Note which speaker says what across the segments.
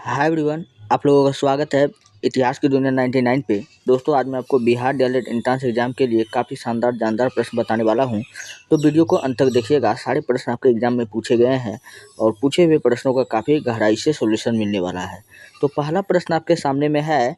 Speaker 1: Hi everyone, आप लोगों का स्वागत है इतिहास की दुनिया 99 पे। दोस्तों, आज मैं आपको बिहार डीएलएड एंट्रेंस एग्जाम के लिए काफ़ी शानदार जानदार प्रश्न बताने वाला हूं। तो वीडियो को अंत तक देखिएगा। सारे प्रश्न आपके एग्जाम में पूछे गए हैं और पूछे हुए प्रश्नों का काफ़ी गहराई से सोल्यूशन मिलने वाला है। तो पहला प्रश्न आपके सामने में है,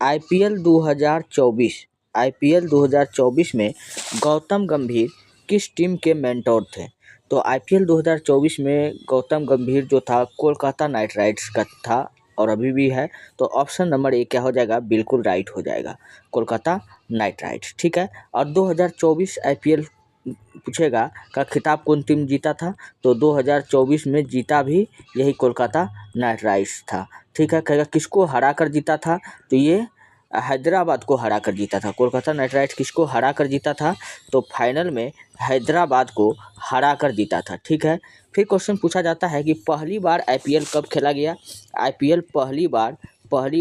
Speaker 1: आईपीएल 2024 में गौतम गंभीर किस टीम के मेंटोर थे? तो आईपीएल 2024 में गौतम गंभीर जो था कोलकाता नाइट राइडर्स का था और अभी भी है। तो ऑप्शन नंबर ए क्या हो जाएगा? बिल्कुल राइट हो जाएगा, कोलकाता नाइट राइडर्स। ठीक है। और 2024 आईपीएल पूछेगा का खिताब कौन टीम जीता था? तो 2024 में जीता भी यही कोलकाता नाइट राइडर्स था। ठीक है। कहेगा किसको हरा कर जीता था? तो ये हैदराबाद को हरा कर जीता था। कोलकाता नाइट राइडर्स किसको हरा कर जीता था? तो फाइनल में हैदराबाद को हरा कर जीता था। ठीक है। फिर क्वेश्चन पूछा जाता है कि पहली बार आईपीएल कब खेला गया? आईपीएल पहली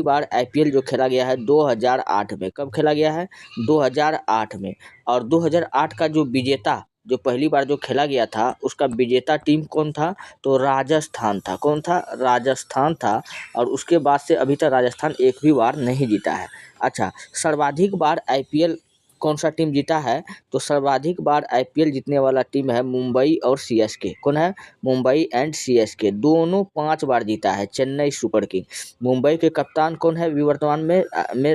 Speaker 1: बार आईपीएल जो खेला गया है 2008 में। कब खेला गया है? 2008 में। और 2008 का जो विजेता, जो पहली बार जो खेला गया था, उसका विजेता टीम कौन था? तो राजस्थान था। कौन था? राजस्थान था। और उसके बाद से अभी तक राजस्थान एक भी बार नहीं जीता है। अच्छा, सर्वाधिक बार आईपीएल कौन सा टीम जीता है? तो सर्वाधिक बार आईपीएल जीतने वाला टीम है मुंबई और सीएसके। कौन है? मुंबई एंड सीएसके दोनों 5 बार जीता है। Chennai super king. मुंबई के कप्तान कौन है? वर्तमान में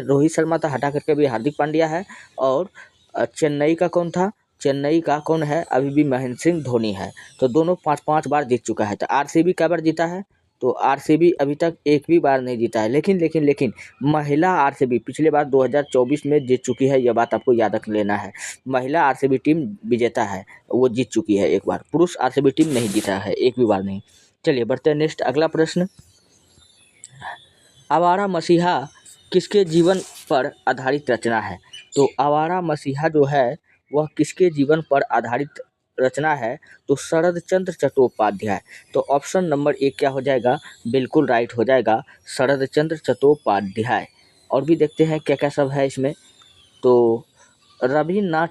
Speaker 1: रोहित शर्मा था, हटा करके भी हार्दिक पांड्या है। और चेन्नई का कौन था? चेन्नई का कौन है? अभी भी महेंद्र सिंह धोनी है। तो दोनों 5-5 बार जीत चुका है। तो आरसीबी कै बार जीता है? तो आरसीबी अभी तक एक भी बार नहीं जीता है। लेकिन महिला आरसीबी पिछले बार 2024 में जीत चुकी है। यह बात आपको याद रख लेना है। महिला आरसीबी टीम विजेता है, वो जीत चुकी है एक बार। पुरुष आरसीबी टीम नहीं जीता है, एक भी बार नहीं। चलिए बढ़ते हैं नेक्स्ट, अगला प्रश्न। आवारा मसीहा किसके जीवन पर आधारित रचना है? तो आवारा मसीहा जो है वह किसके जीवन पर आधारित रचना है? तो शरद चंद्र चट्टोपाध्याय। तो ऑप्शन नंबर एक क्या हो जाएगा? बिल्कुल राइट हो जाएगा, शरद चंद्र चट्टोपाध्याय। और भी देखते हैं क्या क्या सब है इसमें। तो रविन्द्रनाथ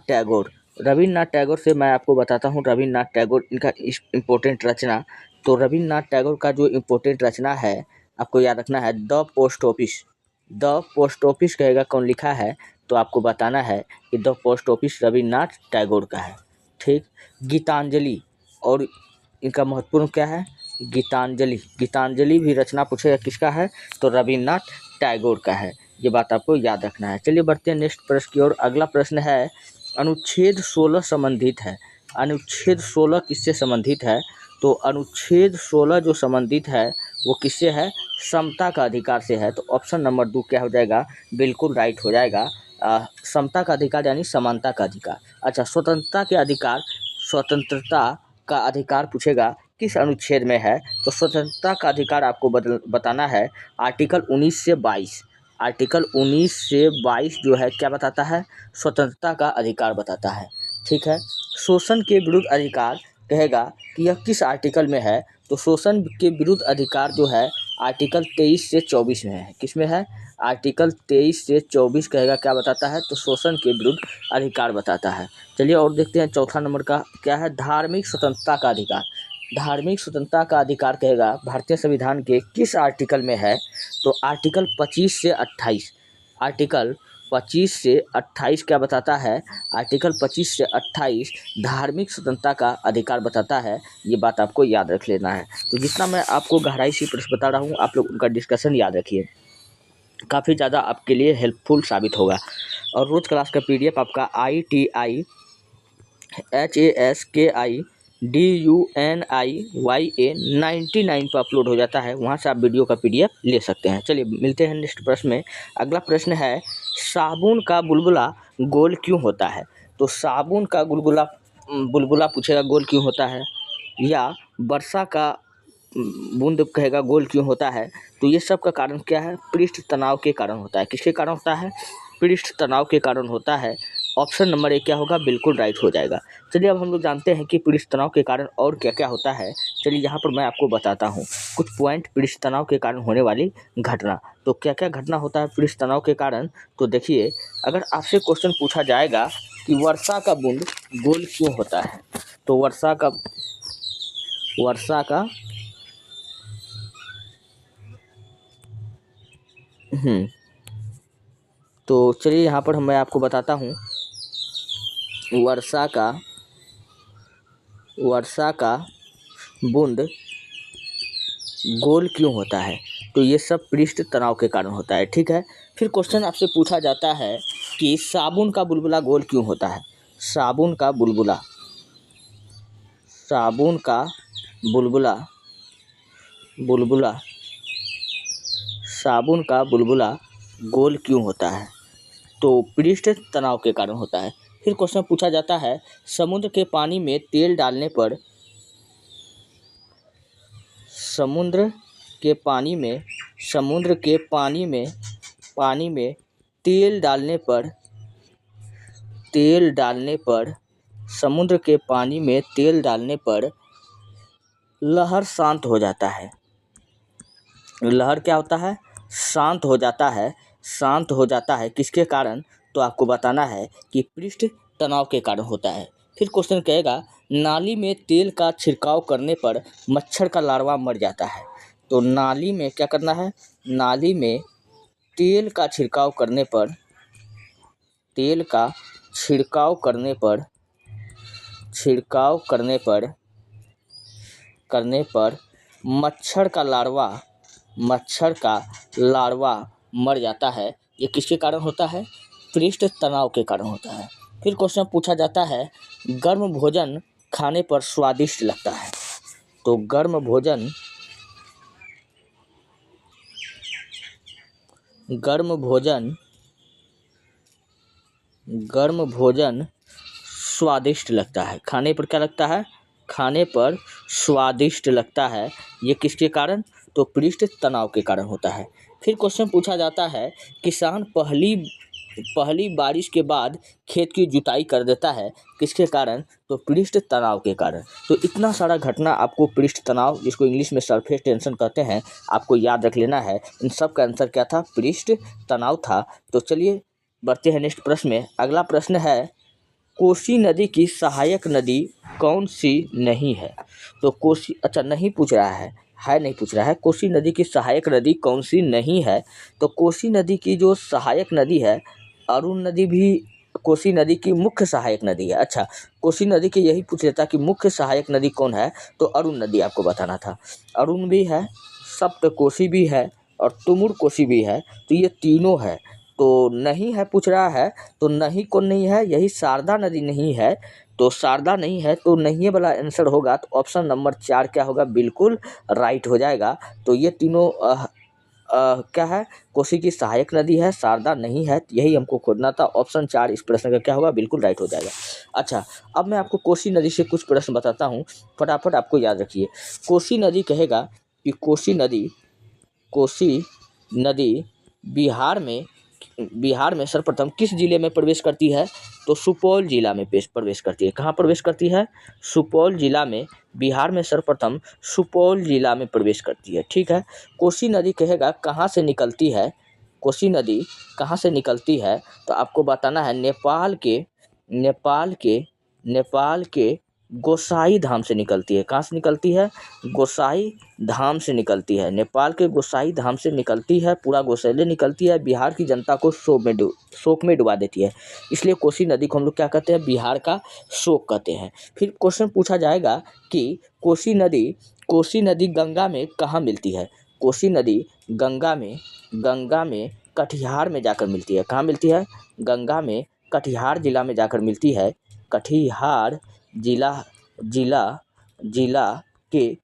Speaker 1: टैगोर से मैं आपको बताता हूँ। रविन्द्रनाथ टैगोर इनका इम्पोर्टेंट रचना। तो रविन्द्रनाथ टैगोर का जो इम्पोर्टेंट रचना है, आपको याद रखना है, the post office. The post office कहेगा कौन लिखा है? तो आपको बताना है कि the post office Rabindranath Tagore का है। ठीक। गीतांजलि, और इनका महत्वपूर्ण क्या है? गीतांजलि भी रचना पूछेगा किसका है? तो रविन्द्रनाथ टैगोर का है। ये बात आपको याद रखना है। चलिए बढ़ते हैं नेक्स्ट प्रश्न की ओर। अगला प्रश्न है, अनुच्छेद 16 संबंधित है। अनुच्छेद 16 किससे संबंधित है? तो अनुच्छेद 16 जो संबंधित है वो किससे है? समता का अधिकार से है। तो ऑप्शन नंबर 2 क्या हो जाएगा? बिल्कुल राइट हो जाएगा, समता का अधिकार यानी समानता का अधिकार। अच्छा, स्वतंत्रता का अधिकार पूछेगा किस अनुच्छेद में है? तो स्वतंत्रता का अधिकार आपको बताना है आर्टिकल 19 से 22। आर्टिकल 19 से 22 जो है क्या बताता है? स्वतंत्रता का अधिकार बताता है। ठीक है। शोषण के विरुद्ध अधिकार कहेगा कि यह किस आर्टिकल में है? तो शोषण के विरुद्ध अधिकार जो है आर्टिकल 23 से 24 में है। किस में है? आर्टिकल 23 से 24 कहेगा क्या बताता है? तो शोषण के विरुद्ध अधिकार बताता है। चलिए और देखते हैं चौथा नंबर का क्या है, धार्मिक स्वतंत्रता का अधिकार। धार्मिक स्वतंत्रता का अधिकार कहेगा भारतीय संविधान के किस आर्टिकल में है? तो आर्टिकल 25 से 28। आर्टिकल 25 से 28 क्या बताता है? आर्टिकल 25 से 28 धार्मिक स्वतंत्रता का अधिकार बताता है। ये बात आपको याद रख लेना है। तो जितना मैं आपको गहराई से प्रश्न बता रहा हूँ, आप लोग उनका डिस्कशन याद रखिए, काफ़ी ज़्यादा आपके लिए हेल्पफुल साबित होगा। और रोज़ क्लास का पीडीएफ आपका ITIHASKIDUNIYA99 पर अपलोड हो जाता है। वहाँ से आप वीडियो का पीडीएफ ले सकते हैं। चलिए मिलते हैं नेक्स्ट प्रश्न में। अगला प्रश्न है, साबुन का बुलबुला गोल क्यों होता है? तो साबुन का बुलबुला पूछेगा गोल क्यों होता है, या वर्षा का बूंद कहेगा गोल क्यों होता है? तो ये सब का कारण क्या है? पृष्ठ तनाव के कारण होता है। किसके कारण होता है? पृष्ठ तनाव के कारण होता है। ऑप्शन नंबर 1 क्या होगा? बिल्कुल राइट हो जाएगा। चलिए अब हम लोग जानते हैं कि पृष्ठ तनाव के कारण और क्या क्या होता है। चलिए यहाँ पर मैं आपको बताता हूँ कुछ पॉइंट पृष्ठ तनाव के कारण होने वाली घटना। तो क्या क्या घटना होता है पृष्ठ तनाव के कारण? तो देखिए, अगर आपसे क्वेश्चन पूछा जाएगा कि वर्षा का बूंद गोल क्यों होता है, तो वर्षा का तो चलिए यहाँ पर मैं आपको बताता हूँ वर्षा का बूंद गोल क्यों होता है। तो ये सब पृष्ठ तनाव के कारण होता है, ठीक है। फिर क्वेश्चन आपसे पूछा जाता है कि साबुन का बुलबुला गोल क्यों होता है। साबुन का बुलबुला साबुन का बुलबुला गोल क्यों होता है। तो पृष्ठ तनाव के कारण होता है। फिर क्वेश्चन पूछा जाता है समुद्र के पानी में तेल डालने पर तेल डालने पर लहर शांत हो जाता है। लहर क्या होता है, शांत हो जाता है किसके कारण। तो आपको बताना है कि पृष्ठ तनाव के कारण होता है। फिर क्वेश्चन कहेगा नाली में तेल का छिड़काव करने पर मच्छर का लार्वा मर जाता है। तो नाली में क्या करना है, नाली में तेल का छिड़काव करने पर मच्छर का लार्वा मर जाता है। ये किसके कारण होता है, पृष्ठ तनाव के कारण होता है। फिर क्वेश्चन पूछा जाता है गर्म भोजन खाने पर स्वादिष्ट लगता है। तो गर्म भोजन स्वादिष्ट लगता है। खाने पर क्या लगता है, खाने पर स्वादिष्ट लगता है। ये किसके कारण, तो पृष्ठ तनाव के कारण होता है। फिर क्वेश्चन पूछा जाता है किसान पहली बारिश के बाद खेत की जुताई कर देता है, किसके कारण, तो पृष्ठ तनाव के कारण। तो इतना सारा घटना आपको पृष्ठ तनाव, जिसको इंग्लिश में सरफेस टेंशन कहते हैं, आपको याद रख लेना है। इन सब का आंसर क्या था, पृष्ठ तनाव था। तो चलिए बढ़ते हैं नेक्स्ट प्रश्न में। अगला प्रश्न है कोसी नदी की सहायक नदी कौन सी नहीं है। तो नहीं पूछ रहा है, कोसी नदी की सहायक नदी कौन सी नहीं है। तो कोसी नदी की जो सहायक नदी है, अरुण नदी भी कोसी नदी की मुख्य सहायक नदी है। अच्छा, कोसी नदी के यही पूछ लेता कि मुख्य सहायक नदी कौन है, तो अरुण नदी आपको बताना था। अरुण भी है, सप्तकोशी भी है और तुमुर कोसी भी है। तो ये तीनों है। तो नहीं है पूछ रहा है, तो नहीं कौन नहीं है, यही शारदा नदी नहीं है। तो शारदा नहीं है, तो नहीं वाला आंसर होगा। तो ऑप्शन नंबर 4 क्या होगा, बिल्कुल राइट हो जाएगा। तो ये तीनों क्या है, कोसी की सहायक नदी है, शारदा नहीं है, यही हमको खोजना था। ऑप्शन 4 इस प्रश्न का क्या होगा, बिल्कुल राइट हो जाएगा। अच्छा, अब मैं आपको कोसी नदी से कुछ प्रश्न बताता हूँ, फटाफट आपको याद रखिए। कोसी नदी कहेगा कि कोसी नदी बिहार में सर्वप्रथम किस जिले में प्रवेश करती है। तो सुपौल जिला में प्रवेश करती है। कहाँ प्रवेश करती है, सुपौल जिला में। बिहार में सर्वप्रथम सुपौल जिला में प्रवेश करती है, ठीक है। कोसी नदी कहेगा कहाँ से निकलती है, कोसी नदी कहाँ से निकलती है। तो आपको बताना है नेपाल के गोसाई धाम से निकलती है। कहाँ से निकलती है, गोसाई धाम से निकलती है। नेपाल के गोसाई धाम से निकलती है, पूरा गोसैले निकलती है। बिहार की जनता को शोक में डुबा देती है। इसलिए कोसी नदी को हम लोग क्या कहते हैं, बिहार का शोक कहते हैं। फिर क्वेश्चन पूछा जाएगा कि कोसी नदी गंगा में कहाँ मिलती है। कोसी नदी गंगा में कटिहार में जाकर मिलती है। कहाँ मिलती है, गंगा में कटिहार जिला में जाकर मिलती है। कटिहार जिला के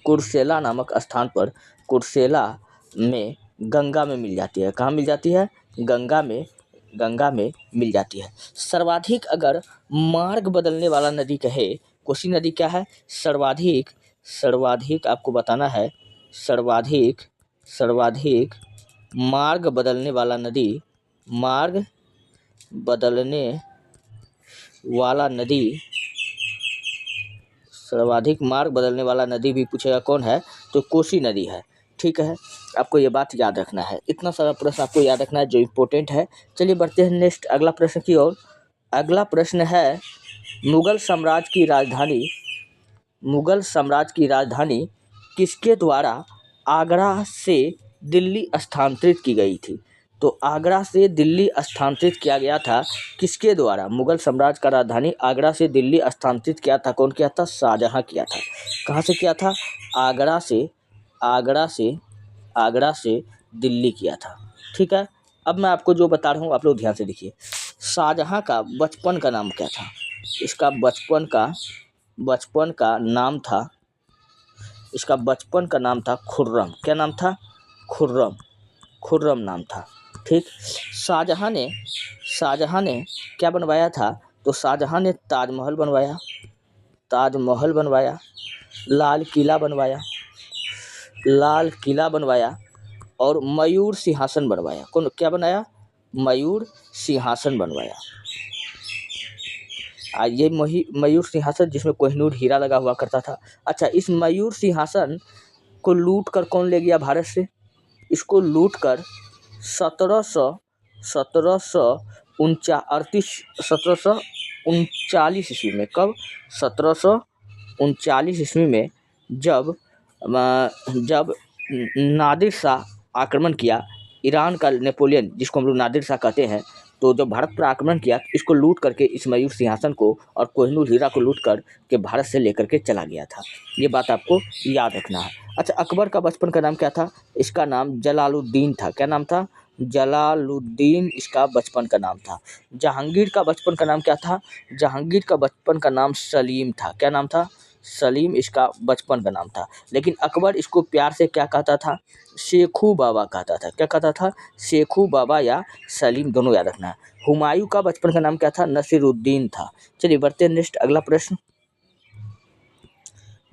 Speaker 1: कुर्सेला नामक स्थान पर, कुर्सेला में गंगा में मिल जाती है। कहाँ मिल जाती है, गंगा में मिल जाती है। सर्वाधिक अगर मार्ग बदलने वाला नदी कहे, कोसी नदी क्या है, सर्वाधिक आपको बताना है, सर्वाधिक मार्ग बदलने वाला नदी भी पूछेगा कौन है, तो कोसी नदी है, ठीक है। आपको ये बात याद रखना है। इतना सारा प्रश्न आपको याद रखना है जो इम्पोर्टेंट है। चलिए बढ़ते हैं नेक्स्ट अगला प्रश्न की ओर। अगला प्रश्न है मुगल साम्राज्य की राजधानी किसके द्वारा आगरा से दिल्ली स्थानांतरित की गई थी। तो आगरा से दिल्ली स्थानांतरित किया गया था किसके द्वारा? मुगल साम्राज्य का राजधानी आगरा से दिल्ली स्थानांतरित किया था। कौन किया था? शाहजहां किया था। कहाँ से किया था? आगरा से आगरा से दिल्ली किया था। ठीक है, अब मैं आपको जो बता रहा हूँ आप लोग ध्यान से देखिए। शाहजहां का बचपन का नाम क्या था? इसका बचपन का नाम था खुर्रम। क्या नाम था? खुर्रम नाम था। ठीक, शाहजहां ने क्या बनवाया था? तो शाहजहां ने ताजमहल बनवाया, लाल किला बनवाया और मयूर सिंहासन बनवाया। कौन क्या बनाया? मयूर सिंहासन बनवाया। ये मयूर सिंहासन जिसमें कोहिनूर हीरा लगा हुआ करता था। अच्छा, इस मयूर सिंहासन को लूट कर कौन ले गया भारत से? इसको लूट कर 1739 ईस्वी में, कब? 1739 ईस्वी में जब नादिर शाह आक्रमण किया, ईरान का नेपोलियन जिसको हम लोग नादिर शाह कहते हैं, तो जब भारत पर आक्रमण किया इसको लूट करके इस मयूर सिंहासन को और कोहिनूर हीरा को लूट कर के भारत से लेकर के चला गया था। ये बात आपको याद रखना है। अच्छा, अकबर का बचपन का नाम क्या था? इसका नाम जलालुद्दीन था। क्या नाम था? जलालुद्दीन इसका बचपन का नाम था। जहांगीर का बचपन का नाम क्या था? जहांगीर का बचपन का नाम सलीम था। क्या नाम था? सलीम इसका बचपन का नाम था। लेकिन अकबर इसको प्यार से क्या कहता था? शेखू बाबा कहता था। क्या कहता था? शेखू बाबा या सलीम, दोनों याद रखना है। हुमायूं का बचपन का नाम क्या था? नसीरुद्दीन था। चलिए बढ़ते हैं नेक्स्ट, अगला प्रश्न।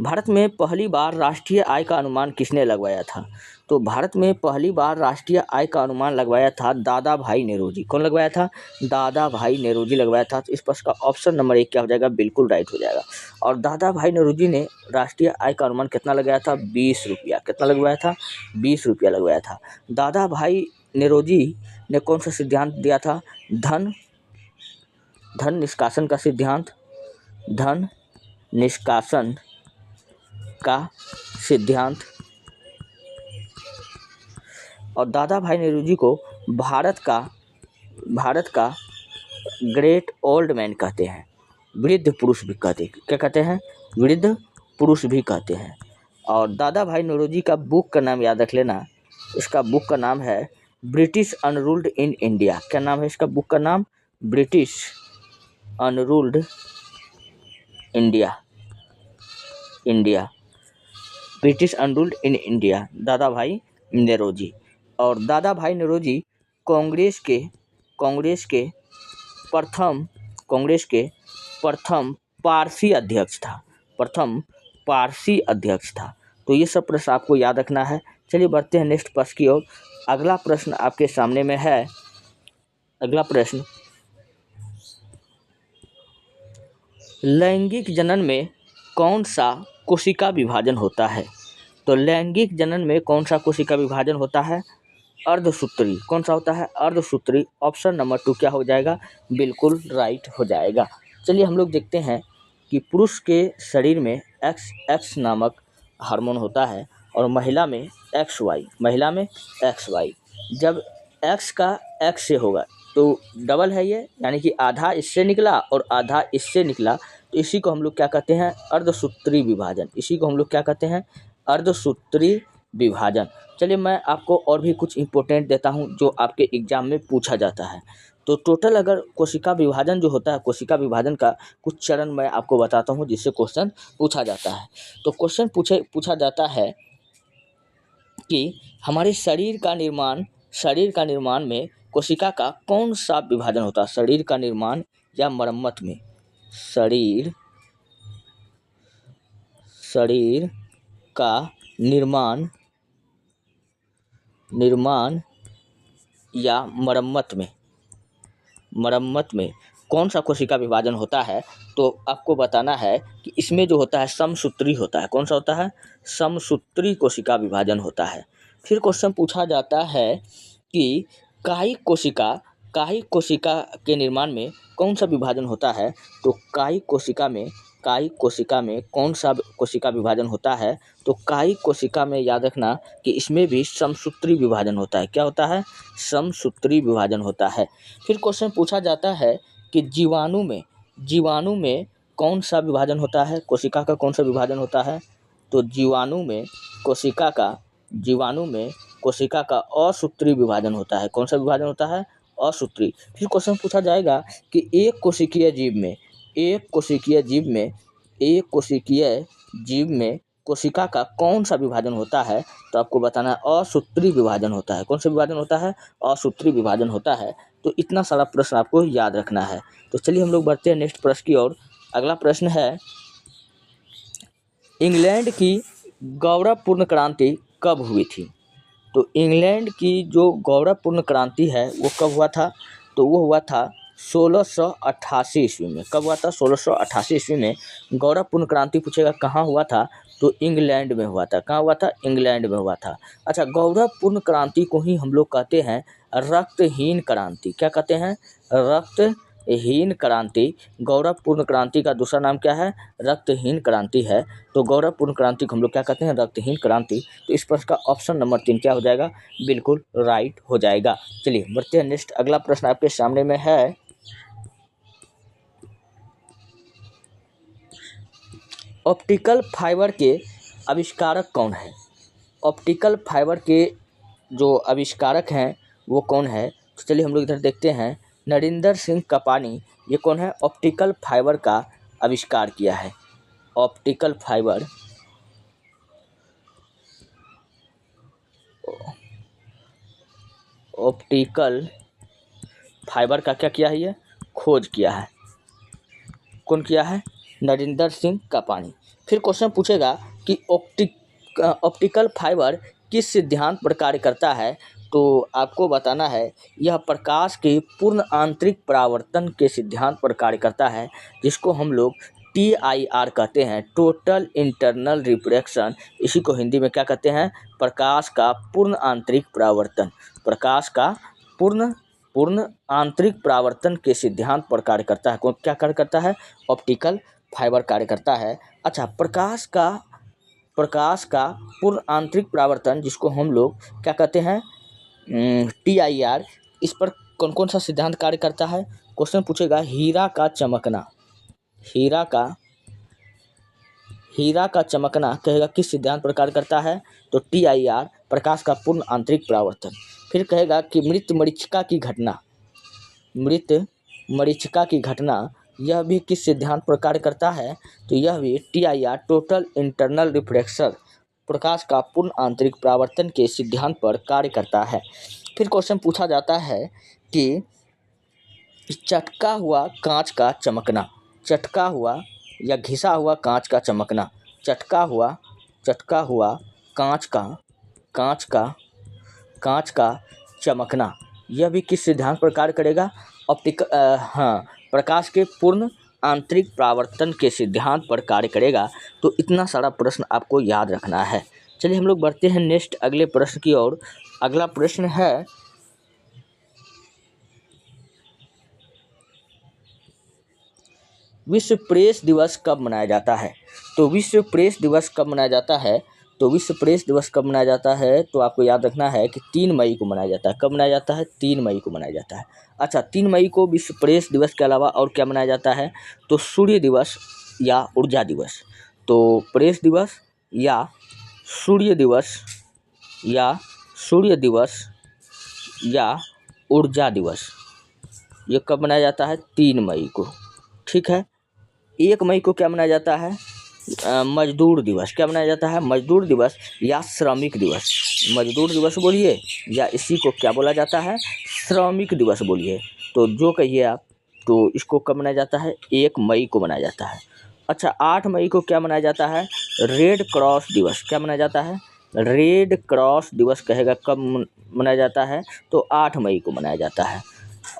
Speaker 1: भारत में पहली बार राष्ट्रीय आय का अनुमान किसने लगवाया था? तो भारत में पहली बार राष्ट्रीय आय का अनुमान लगवाया था दादा भाई नेहरूजी। कौन लगवाया था? दादा भाई नेहरूजी लगवाया था। तो इस प्रश्न का ऑप्शन नंबर 1 क्या हो जाएगा? बिल्कुल राइट हो जाएगा। और दादा भाई नेहरूजी ने राष्ट्रीय आय का अनुमान कितना लगाया था? 20 रुपया। कितना लगवाया था? 20 रुपया लगवाया था। दादा भाई नेहरूजी ने कौन सा सिद्धांत दिया था? धन निष्कासन का सिद्धांत। धन निष्कासन का सिद्धांत। और दादा भाई नेहरूजी को भारत का ग्रेट ओल्ड मैन कहते हैं, वृद्ध पुरुष भी कहते हैं। क्या कहते हैं? वृद्ध पुरुष भी कहते हैं। और दादा भाई नेहरूजी का बुक का नाम याद रख लेना। इसका बुक का नाम है ब्रिटिश अनरूल्ड इन इंडिया। क्या नाम है इसका बुक का नाम? British unruled India. British unruled in India, Dadabhai Nehru ji. और दादा भाई नेहरूजी कांग्रेस के प्रथम पारसी अध्यक्ष था। तो ये सब प्रश्न आपको याद रखना है। चलिए बढ़ते हैं नेक्स्ट प्रश्न की ओर। अगला प्रश्न आपके सामने में है। अगला प्रश्न, लैंगिक जनन में कौन सा कोशिका विभाजन होता है? तो लैंगिक जनन में कौन सा कोशिका विभाजन होता है? अर्धसूत्री। कौन सा होता है? अर्धसूत्री। ऑप्शन नंबर 2 क्या हो जाएगा? बिल्कुल राइट हो जाएगा। चलिए हम लोग देखते हैं कि पुरुष के शरीर में एक्स नामक हार्मोन होता है और महिला में XY। जब एक्स का एक्स से होगा तो डबल है ये, यानी कि आधा इससे निकला और आधा इससे निकला, तो इसी को हम लोग क्या कहते हैं? अर्धसूत्री विभाजन। चलिए मैं आपको और भी कुछ इंपॉर्टेंट देता हूं जो आपके एग्जाम में पूछा जाता है। तो टोटल अगर कोशिका विभाजन जो होता है, कोशिका विभाजन का कुछ चरण मैं आपको बताता हूं जिससे क्वेश्चन पूछा जाता है। तो क्वेश्चन पूछा जाता है कि हमारे शरीर का निर्माण में कोशिका का कौन सा विभाजन होता है? शरीर का निर्माण या मरम्मत में, शरीर का निर्माण या मरम्मत में कौन सा कोशिका विभाजन होता है? तो आपको बताना है कि इसमें जो होता है समसूत्री होता है। कौन सा होता है? समसूत्री कोशिका विभाजन होता है। फिर क्वेश्चन पूछा जाता है कि कायिक कोशिका के निर्माण में कौन सा विभाजन होता है? तो कायिक कोशिका में कायिक कोशिका में कौन सा कोशिका विभाजन होता है? तो कायिक कोशिका में याद रखना कि इसमें भी समसूत्री विभाजन होता है। क्या होता है? समसूत्री विभाजन होता है। फिर क्वेश्चन पूछा जाता है कि जीवाणु में कौन सा विभाजन होता है? कोशिका का कौन सा विभाजन होता है? तो जीवाणु में कोशिका का असूत्री विभाजन होता है। कौन सा विभाजन होता है? असूत्री। फिर क्वेश्चन पूछा जाएगा कि एक कोशिकीय जीव में कोशिका का कौन सा विभाजन होता है? तो आपको बताना है असूत्री विभाजन होता है। कौन सा विभाजन होता है? असूत्री विभाजन होता है। तो इतना सारा प्रश्न आपको याद रखना है। तो चलिए हम लोग बढ़ते हैं नेक्स्ट प्रश्न की ओर। अगला प्रश्न है, इंग्लैंड की गौरवपूर्ण क्रांति कब हुई थी? तो इंग्लैंड की जो गौरवपूर्ण क्रांति है वो कब हुआ था? तो वो हुआ था 1688 ईस्वी में। कब हुआ था? 1688 ईस्वी में गौरवपूर्ण क्रांति। पूछेगा कहाँ हुआ था? तो इंग्लैंड में हुआ था। कहाँ हुआ था? इंग्लैंड में हुआ था। अच्छा, गौरवपूर्ण क्रांति को ही हम लोग कहते हैं रक्तहीन क्रांति। क्या कहते हैं? रक्तहीन क्रांति। गौरवपूर्ण क्रांति का दूसरा नाम क्या है? रक्तहीन क्रांति है। तो गौरवपूर्ण क्रांति को हम लोग क्या कहते हैं? रक्तहीन क्रांति। तो इस प्रश्न का ऑप्शन नंबर 3 क्या हो जाएगा? बिल्कुल राइट हो जाएगा। चलिए बढ़ते हैं नेक्स्ट। अगला प्रश्न आपके सामने में है, ऑप्टिकल फाइबर के आविष्कारक कौन है? ऑप्टिकल फाइबर के जो आविष्कारक हैं वो कौन है? तो चलिए हम लोग इधर देखते हैं, नरेंद्र सिंह कपानी। ये कौन है? ऑप्टिकल फाइबर का आविष्कार किया है। ऑप्टिकल फाइबर का क्या किया है? ये खोज किया है। कौन किया है? नरेंद्र सिंह कपानी। फिर क्वेश्चन पूछेगा कि ऑप्टिकल फाइबर किस सिद्धांत पर कार्य करता है? तो आपको बताना है यह प्रकाश के पूर्ण आंतरिक परावर्तन के सिद्धांत पर कार्य करता है, जिसको हम लोग TIR कहते हैं, टोटल इंटरनल रिफ्रैक्शन। इसी को हिंदी में क्या कहते हैं? प्रकाश का पूर्ण आंतरिक परावर्तन। प्रकाश का पूर्ण आंतरिक परावर्तन के सिद्धांत पर कार्य करता है। कौन क्या कार्य करता है? ऑप्टिकल फाइबर कार्य करता है। अच्छा, प्रकाश का पूर्ण आंतरिक परावर्तन, जिसको हम लोग क्या कहते हैं? TIR। इस पर कौन कौन सा सिद्धांत कार्य करता है? क्वेश्चन पूछेगा, हीरा का चमकना कहेगा किस सिद्धांत पर कार्य करता है? तो TIR, प्रकाश का पूर्ण आंतरिक परावर्तन। फिर कहेगा कि मृत मरीचिका की घटना यह भी किस सिद्धांत पर कार्य करता है? तो यह भी TIR, टोटल इंटरनल रिफ्रैक्शन, प्रकाश का पूर्ण आंतरिक परावर्तन के सिद्धांत पर कार्य करता है। फिर क्वेश्चन पूछा जाता है कि चटका हुआ कांच का चमकना, चटका हुआ या घिसा हुआ कांच का चमकना, चटका हुआ कांच का चमकना, यह भी किस सिद्धांत पर कार्य करेगा? प्रकाश के पूर्ण आंतरिक परावर्तन के सिद्धांत पर कार्य करेगा। तो इतना सारा प्रश्न आपको याद रखना है। चलिए हम लोग बढ़ते हैं नेक्स्ट अगले प्रश्न की ओर। अगला प्रश्न है, विश्व प्रेस दिवस कब मनाया जाता है? तो विश्व प्रेस दिवस कब मनाया जाता है? तो आपको याद रखना है कि 3 मई को मनाया जाता है। कब मनाया जाता है? 3 मई को मनाया जाता है। अच्छा, 3 मई को विश्व प्रेस दिवस के अलावा और क्या मनाया जाता है? तो सूर्य दिवस या ऊर्जा दिवस। तो प्रेस दिवस या सूर्य दिवस या ऊर्जा दिवस, ये कब मनाया जाता है? 3 मई को। ठीक है। 1 मई को क्या मनाया जाता है? मजदूर दिवस। क्या मनाया जाता है? मजदूर दिवस या श्रमिक दिवस। मजदूर दिवस बोलिए या इसी को क्या बोला जाता है? श्रमिक दिवस बोलिए। तो जो कहिए आप। तो इसको कब मनाया जाता है? 1 मई को मनाया जाता है। अच्छा, 8 मई को क्या मनाया जाता है? रेड क्रॉस दिवस। क्या मनाया जाता है? रेड क्रॉस दिवस कहेगा कब मनाया जाता है? तो 8 मई को मनाया जाता है।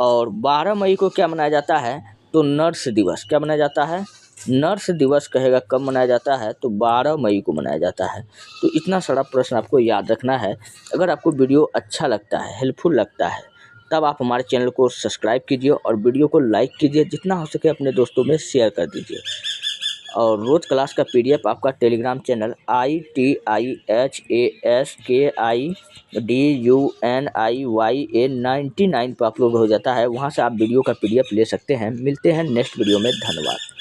Speaker 1: और 12 मई को क्या मनाया जाता है? तो नर्स दिवस। क्या मनाया जाता है? नर्स दिवस कहेगा कब मनाया जाता है? तो 12 मई को मनाया जाता है। तो इतना सारा प्रश्न आपको याद रखना है। अगर आपको वीडियो अच्छा लगता है, हेल्पफुल लगता है, तब आप हमारे चैनल को सब्सक्राइब कीजिए और वीडियो को लाइक कीजिए। जितना हो सके अपने दोस्तों में शेयर कर दीजिए। और रोज क्लास का PDF आपका टेलीग्राम चैनल ITIHASKIDUNIYA 99 पर अपलोड हो जाता है। वहाँ से आप वीडियो का PDF ले सकते हैं। मिलते हैं नेक्स्ट वीडियो में। धन्यवाद।